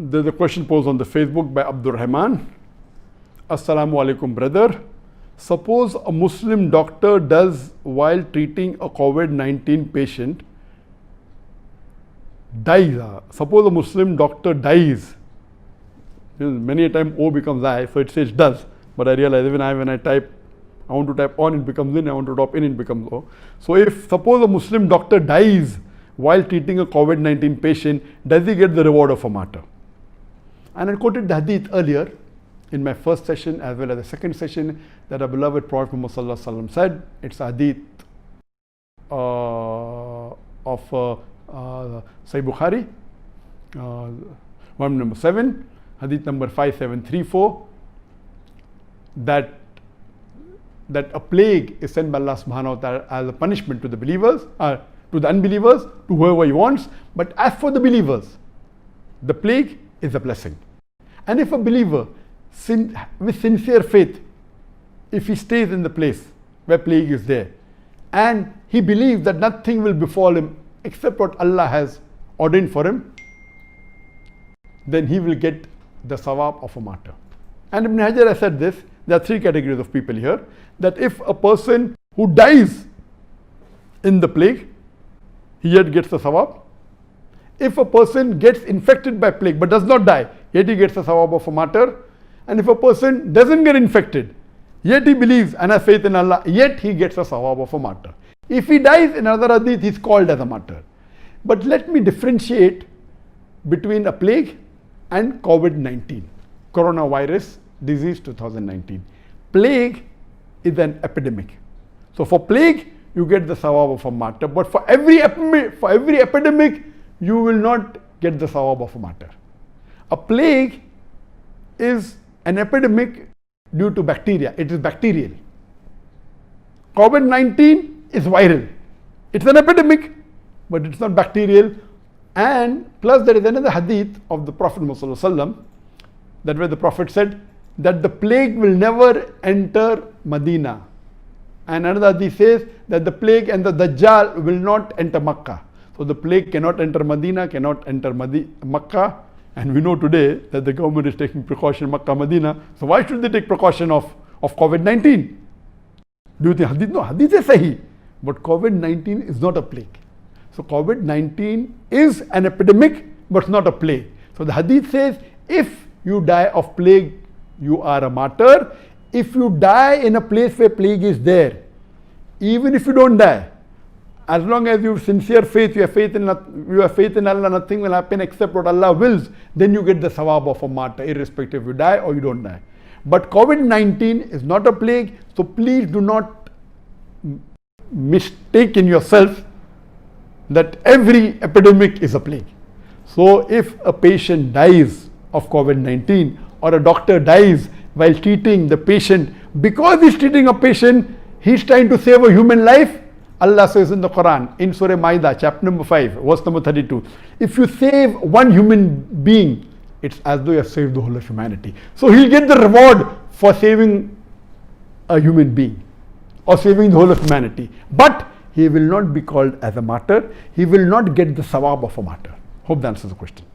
There's a question posed on the Facebook by Abdur Rahman. Assalamu alaikum, brother. Suppose a Muslim doctor does, while treating a COVID-19 patient, dies. Suppose a Muslim doctor dies. Many a time O becomes I, so it says does. But I realize even when I type, I want to type on, it becomes in. I want to type in, it becomes O. So if suppose a Muslim doctor dies while treating a COVID-19 patient, does he get the reward of a martyr? And I quoted the hadith earlier in my first session as well as the second session that our beloved Prophet Muhammad Sallallahu Alaihi Wasallam said. It's a hadith of Sahih Bukhari, volume number 7, hadith number 5734, that a plague is sent by Allah subhanahu wa ta'ala as a punishment to the believers, to the unbelievers, to whoever he wants. But as for the believers, the plague is a blessing. And if a believer with sincere faith, if he stays in the place where plague is there, and he believes that nothing will befall him except what Allah has ordained for him, then he will get the sawab of a martyr. And Ibn Hajar has said this, there are three categories of people here, that if a person who dies in the plague, he yet gets the sawab. If a person gets infected by plague but does not die, yet he gets the sawab of a martyr. And if a person doesn't get infected, yet he believes and has faith in Allah, yet he gets the sawab of a martyr. If he dies in another hadith, he is called as a martyr. But let me differentiate between a plague and COVID-19, coronavirus disease 2019. Plague is an epidemic. So for plague, you get the sawab of a martyr. But for every epidemic, you will not get the sawab of a martyr. A plague is an epidemic due to bacteria. It is bacterial. COVID-19 is viral. It's an epidemic, but it's not bacterial. And plus there is another hadith of the Prophet Muhammad, that where the Prophet said that the plague will never enter Medina. And another hadith says that the plague and the Dajjal will not enter Makkah. So the plague cannot enter Medina, cannot enter Makkah. And we know today that the government is taking precaution in Makkah, Medina. So why should they take precaution of COVID-19? Do you think hadith? No, hadith is sahih. But COVID-19 is not a plague. So COVID-19 is an epidemic, but not a plague. So the hadith says, if you die of plague, you are a martyr. If you die in a place where plague is there, even if you don't die, as long as you have sincere faith, you have faith in Allah, nothing will happen except what Allah wills, then you get the sawab of a martyr, irrespective if you die or you don't die. But COVID-19 is not a plague, so please do not mistake in yourself that every epidemic is a plague. So if a patient dies of COVID-19 or a doctor dies while treating the patient, because he's treating a patient, he's trying to save a human life. Allah says in the Quran, in Surah Ma'idah, chapter number 5, verse number 32, if you save one human being, it's as though you have saved the whole of humanity. So he'll get the reward for saving a human being or saving the whole of humanity. But he will not be called as a martyr. He will not get the sawab of a martyr. Hope that answers the question.